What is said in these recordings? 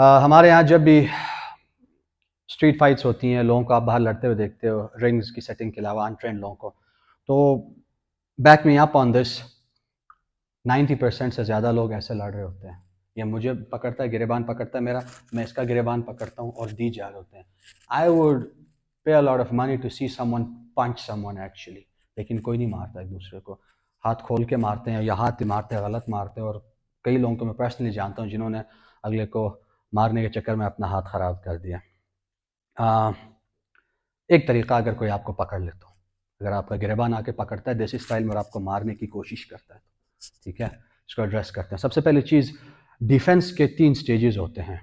हमारे यहाँ जब भी स्ट्रीट फाइट्स होती हैं, लोगों को आप बाहर लड़ते हुए देखते हो, रिंग्स की सेटिंग के अलावा अनट्रेंड लोगों को, तो back me up on this 90% से ज़्यादा लोग ऐसे लड़ रहे होते हैं। ये मुझे पकड़ता है, गिरेबान पकड़ता है मेरा, मैं इसका गिरेबान पकड़ता हूँ और दी जा रहे होते हैं। I would pay a lot of money to see someone punch someone actually, लेकिन कोई नहीं मारता एक दूसरे को। हाथ खोल के मारते हैं या हाथ मारते हैं, गलत मारते हैं। और कई लोगों को मैं पर्सनली जानता हूँ जिन्होंने अगले को मारने के चक्कर में अपना हाथ ख़राब कर दिया। एक तरीका, अगर कोई आपको पकड़ ले तो, अगर आपका गिरेबान आके पकड़ता है देसी स्टाइल में और आपको मारने की कोशिश करता है तो ठीक है, इसको एड्रेस करते हैं। सबसे पहली चीज़, डिफेंस के 3 स्टेजेस होते हैं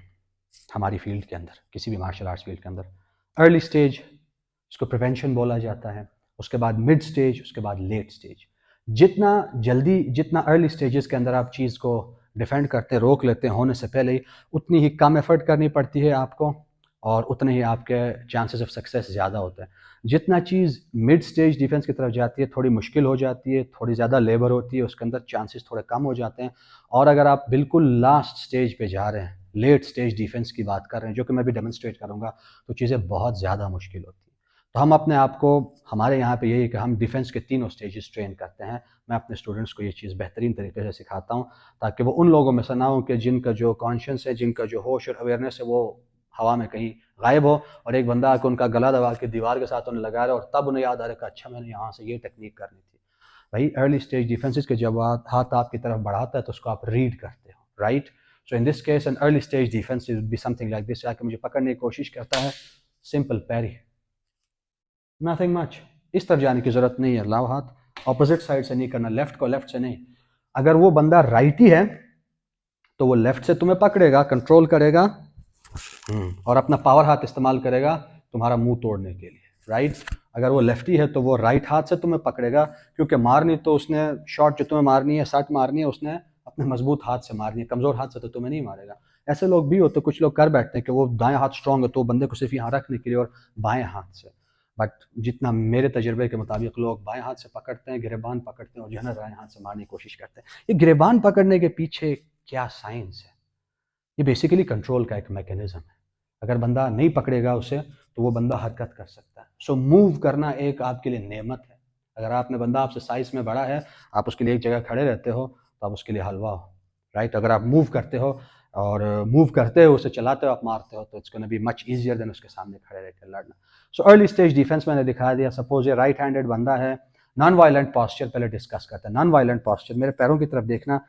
हमारी फील्ड के अंदर, किसी भी मार्शल आर्ट्स फील्ड के अंदर। अर्ली स्टेज, इसको प्रिवेंशन बोला जाता है। उसके बाद मिड स्टेज, उसके बाद लेट स्टेज। जितना जल्दी, जितना अर्ली स्टेजेस के अंदर आप चीज़ को डिफेंड करते, रोक लेते हैं होने से पहले ही, उतनी ही कम एफर्ट करनी पड़ती है आपको और उतने ही आपके चांसेस ऑफ सक्सेस ज़्यादा होते हैं। जितना चीज़ मिड स्टेज डिफेंस की तरफ जाती है, थोड़ी मुश्किल हो जाती है, थोड़ी ज़्यादा लेबर होती है, उसके अंदर चांसेस थोड़े कम हो जाते हैं। और अगर आप बिल्कुल लास्ट स्टेज पे जा रहे हैं, लेट स्टेज डिफेंस की बात कर रहे हैं, जो कि मैं भी डेमोन्स्ट्रेट करूँगा, तो चीज़ें बहुत ज़्यादा मुश्किल होती हैं। तो हम अपने आप को, हमारे यहाँ पे यही है कि हम डिफेंस के तीनों स्टेजेस ट्रेन करते हैं। मैं अपने स्टूडेंट्स को ये चीज़ बेहतरीन तरीके से सिखाता हूँ, ताकि वो उन लोगों में से ना हो कि जिनका जो कॉन्शियस है, जिनका जो होश और अवेयरनेस है, वो हवा में कहीं गायब हो और एक बंदा आके उनका गला दबा के दीवार के साथ उन्हें लगा रहा है और तब उन्हें याद आ रहा है कि अच्छा मैंने यहाँ से ये टेक्निक करनी थी। भाई, अर्ली स्टेज डिफेंसेस के जब हाथ आपकी तरफ बढ़ाता है तो उसको आप रीड करते हो, right? So in this case an early stage defence would be something like this. आके मुझे पकड़ने की कोशिश करता है, सिंपल पैरी, नथिंग मच। इस तरफ जाने की जरूरत नहीं है, लाओ हाथ, ऑपोजिट साइड से नहीं करना, लेफ्ट को लेफ्ट से नहीं। अगर वो बंदा राइटी है तो वो लेफ्ट से तुम्हें पकड़ेगा, कंट्रोल करेगा और अपना पावर हाथ इस्तेमाल करेगा तुम्हारा मुंह तोड़ने के लिए, राइट? अगर वो लेफ्टी है तो वो राइट हाथ से तुम्हें पकड़ेगा, क्योंकि मारनी तो उसने, शॉट जो तुम्हें मारनी है, सट मारनी है, उसने अपने मजबूत हाथ से मारनी है, कमजोर हाथ से तो तुम्हें नहीं मारेगा। ऐसे लोग भी होते, कुछ लोग कर बैठते हैं कि वो दाएं हाथ स्ट्रांग है तो बंदे को सिर्फ यहाँ रखने के लिए और बाएं हाथ से। बट जितना मेरे तजुर्बे के मुताबिक लोग बाएं हाथ से पकड़ते हैं, गिरेबान पकड़ते हैं और जो है ना दाएं हाथ से मारने की कोशिश करते हैं। ये गिरेबान पकड़ने के पीछे क्या साइंस है? ये बेसिकली कंट्रोल का एक मैकेनिज्म है। अगर बंदा नहीं पकड़ेगा उसे तो वो बंदा हरकत कर सकता है। सो मूव करना एक आपके लिए नेमत है। अगर आपने, बंदा आपसे साइज में बड़ा है, आप उसके लिए एक जगह खड़े रहते हो तो आप उसके लिए हलवा हो, राइट? अगर आप मूव करते हो और मूव करते हो, उसे चलाते हो, आप मारते हो, तो it's gonna be much easier than उसके सामने खड़े रहकर लड़ना। सो अर्ली स्टेज डिफेंस मैंने दिखा दिया। सपोज ये राइट हैंडेड बंदा है, नॉन वायलेंट पॉस्चर पहले डिस्कस करते हैं। नॉन वायलेंट पॉस्चर, मेरे पैरों की तरफ देखना,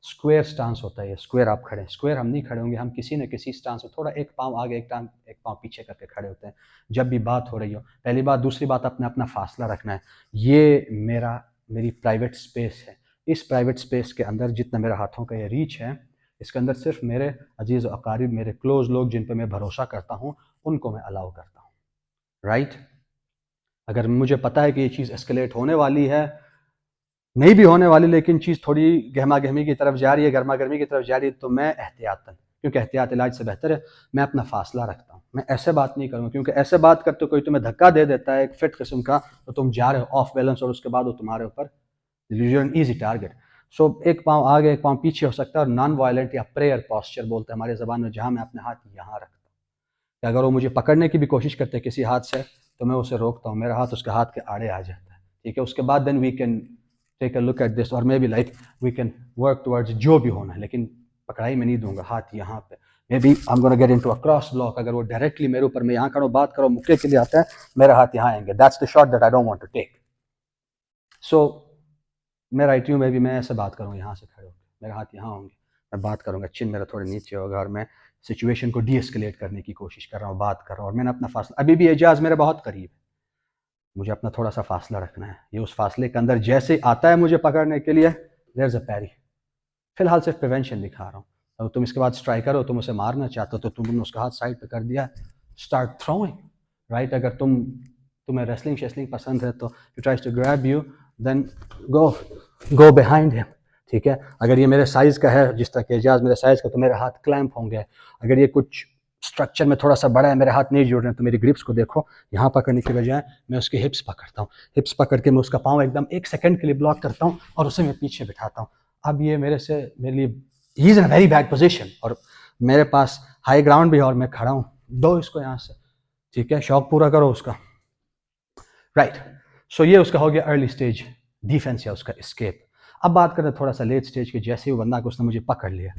स्क्वायर स्टांस होता है। ये स्क्वायर आप खड़े हैं, स्क्वायर हम नहीं खड़े होंगे, हम किसी न किसी स्टांस में थोड़ा एक पाँव आगे एक पाँव पीछे करके खड़े होते हैं जब भी बात हो रही हो। पहली बात। दूसरी बात, अपने अपना फासला रखना है। ये मेरी प्राइवेट स्पेस है। इस प्राइवेट स्पेस के अंदर जितना मेरा हाथों का ये रीच है, इसके अंदर सिर्फ मेरे अजीज़ अकारीब, मेरे क्लोज लोग जिन पर मैं भरोसा करता हूँ, उनको मैं अलाउ करता हूँ, राइट? अगर मुझे पता है कि ये चीज़ एस्केलेट होने वाली है, नहीं भी होने वाली, लेकिन चीज़ थोड़ी गहमा गहमी की तरफ जा रही है, गर्मा गर्मी की तरफ जा रही है, तो मैं एहतियातन, क्योंकि एहतियात इलाज से बेहतर है, मैं अपना फासला रखता हूँ। मैं ऐसे बात नहीं करूँगा, क्योंकि ऐसे बात करते कोई तुम्हें धक्का दे देता है एक फिट किस्म का, तो तुम जा रहे हो ऑफ बैलेंस और उसके बाद वो तुम्हारे ऊपर एन ईजी टारगेट। सो एक पाँव आगे एक पाँव पीछे हो सकता है। और नॉन वायलेंट या प्रेयर पॉस्चर बोलते हैं हमारी ज़बान में, जहाँ मैं अपने हाथ यहाँ रखता हूँ कि अगर वो मुझे पकड़ने की भी कोशिश करते हैं किसी हाथ से, तो मैं उसे रोकता हूँ, मेरा हाथ उसके हाथ के आड़े आ जाता है, ठीक है? उसके बाद then we can take a look at this, और maybe like we can work towards जो भी होना है, लेकिन पकड़ाई में नहीं दूंगा। हाथ यहाँ पे, maybe I am gonna get into a cross block. अगर वो डायरेक्टली मेरे ऊपर, मैं यहाँ खड़ा बात करो, मुक्के के लिए आता है, मेरे हाथ यहाँ आएंगे, that's the shot that I don't want to take. So मैं राइट हूँ, मे बी मैं ऐसे बात करूँ यहाँ से खड़े होकर, मेरे हाथ यहाँ होंगे, मैं बात करूँगा, चिन मेरा थोड़े नीचे होगा और मैं सिचुएशन को डी एस्केलेट करने की कोशिश कर रहा हूँ, बात कर रहा हूँ, और मैंने अपना फासला, अभी भी एजाज मेरे बहुत करीब है, मुझे अपना थोड़ा सा फासला रखना है। ये उस फासले के अंदर जैसे आता है मुझे पकड़ने के लिए, देयर इज अ पैरी। फिलहाल सिर्फ प्रिवेंशन दिखा रहा हूँ। अब तुम इसके बाद स्ट्राइकर हो, तुम उसे मारना चाहते हो, तो तुमने उसका हाथ साइड पे कर दिया, स्टार्ट थ्रोइंग, राइट? अगर तुम्हें रेसलिंग शेसलिंग पसंद है तो you tries to grab you, then go go behind him, ठीक है? अगर ये मेरे साइज़ का है, जिस तरह के एजाज मेरे साइज़ का, तो मेरे हाथ क्लैंप होंगे। अगर ये कुछ स्ट्रक्चर में थोड़ा सा बड़ा है, मेरे हाथ नहीं जुड़ रहे हैं, तो मेरी ग्रिप्स को देखो, यहाँ पकड़ने के बजाय मैं उसके हिप्स पकड़ता हूँ, हिप्स पकड़ के मैं उसका पाँव एकदम 1 सेकंड के लिए ब्लॉक करता हूँ और उसे मैं पीछे बिठाता हूँ। अब ये मेरे लिए he is in a very bad position, और मेरे पास हाई ग्राउंड भी है और मैं खड़ा हूँ, दो इसको यहाँ से, ठीक है, शौक पूरा करो उसका, राइट। सो ये उसका हो गया अर्ली स्टेज डिफेंस या उसका एस्केप। अब बात करें थोड़ा सा लेट स्टेज की, जैसे ही बंदा को उसने मुझे पकड़ लिया,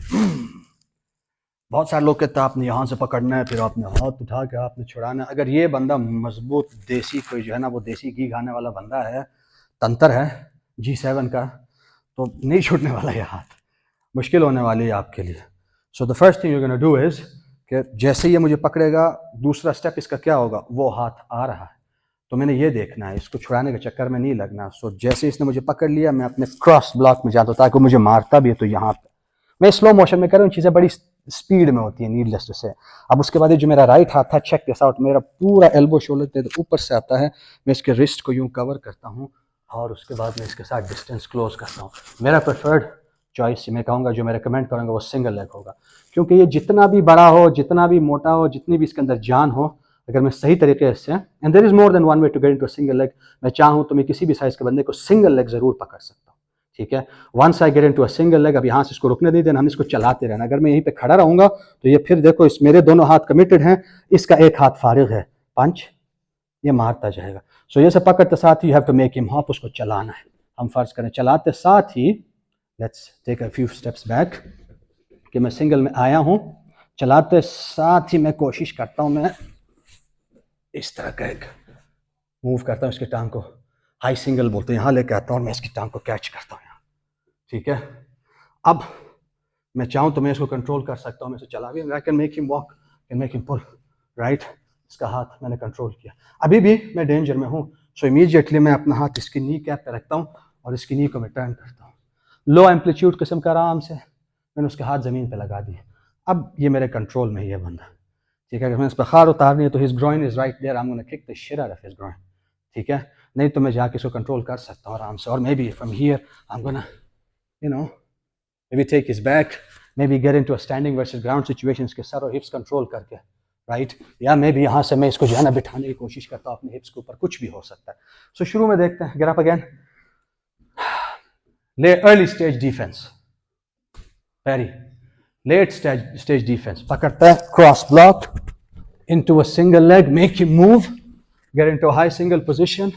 बहुत सारे लोग कहते हैं आपने यहाँ से पकड़ना है, फिर आपने हाथ उठा के आपने छुड़ाना है। अगर ये बंदा मजबूत देसी कोई जो है ना वो देसी घी खाने वाला बंदा है, तंत्र है G7 का, तो नहीं छूटने वाला ये हाथ, मुश्किल होने वाली है आपके लिए। So the first thing you gonna do is कि जैसे ये मुझे पकड़ेगा, दूसरा स्टेप इसका क्या होगा, वो हाथ आ रहा है तो मैंने ये देखना है, इसको छुड़ाने के चक्कर में नहीं लगना। सो जैसे इसने मुझे पकड़ लिया, मैं अपने क्रॉस ब्लॉक में जाता हूँ ताकि मुझे मारता भी है तो यहाँ पे मैं स्लो मोशन में कर रहा हूँ, चीज़ें बड़ी स्पीड में होती है नीडलेस से। अब उसके बाद जो मेरा राइट हाथ था, चेक दिस आउट, मेरा पूरा एल्बो शोल्डर पे ऊपर से आता है, मैं इसके रिस्ट को यूं कवर करता हूँ और उसके बाद मैं इसके साथ डिस्टेंस क्लोज करता हूँ। मेरा प्रेफर्ड चॉइस मैं कहूँगा, जो मैं रिकमेंड करूँगा वो सिंगल लेग होगा, क्योंकि ये जितना भी बड़ा हो, जितना भी मोटा हो, जितनी भी इसके अंदर जान हो, अगर मैं सही तरीके से, and there is more than one way to get into a single leg, मैं चाहूँ तो मैं किसी भी साइज के बंदे को सिंगल लेग जरूर पकड़ सकता हूँ, ठीक है। Once I get into a single leg, अब यहाँ से इसको रुकने नहीं देना, हम इसको चलाते रहना। अगर मैं यहीं पे खड़ा रहूंगा तो ये फिर देखो, इस मेरे दोनों हाथ कमिटेड हैं, इसका एक हाथ फारिग है, पंच ये मारता जाएगा। सो ये से पकड़ते साथ ही you have to make him hop, उसको चलाना है। हम फर्ज करें चलाते साथ ही, let's take a few steps back, कि मैं सिंगल में आया हूँ, चलाते साथ ही मैं कोशिश करता हूँ, मैं इस तरह का एक मूव करता हूँ, इसकी टांग को हाई सिंगल बोलते हैं, यहाँ लेके आता हूँ और मैं इसकी टांग को कैच करता हूँ यहाँ, ठीक है। अब मैं चाहूँ तो मैं इसको कंट्रोल कर सकता हूँ, मैं इसे चला भी, I can make him walk, can make him pull, right. इसका हाथ मैंने कंट्रोल किया, अभी भी मैं डेंजर में हूँ। सो इमीडिएटली मैं अपना हाथ इसकी नी कैप पे रखता हूँ और इसकी नी को मैं टर्न करता हूँ, लो एम्पलीट्यूड किस्म का, आराम से मैंने उसके हाथ ज़मीन पे लगा दिए। अब ये मेरे कंट्रोल में ही है बंदा, ठीक है। अगर मैंने इस पर खार उतारनी है तो his groin is right there, I am gonna kick the shit out of his groin, ठीक है। नहीं तो मैं जाके इसको कंट्रोल कर सकता हूँ आराम से, और may be from here I am gonna you know maybe take his back, maybe get into a standing versus ground situation, इसके सर और हिप्स कंट्रोल करके, राइट। या मे बी यहाँ से मैं इसको जो है ना बिठाने की कोशिश करता हूँ अपने हिप्स के ऊपर, कुछ भी हो सकता है। सो शुरू में देखते हैं, get up again, early stage defense, very late stage defense, पकड़ता है, cross block into a single leg, make him move, get into a high single position,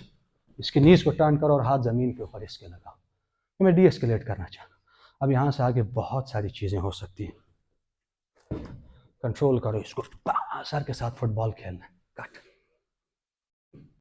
इसकी नीज को टर्न करो और हाथ जमीन के ऊपर इसके लगाओ, तो मैं डी-एस्केलेट करना चाहता हूँ। अब यहाँ से आगे बहुत सारी चीज़ें हो सकती हैं, कंट्रोल करो इसको, सर के साथ फुटबॉल खेलना, कट।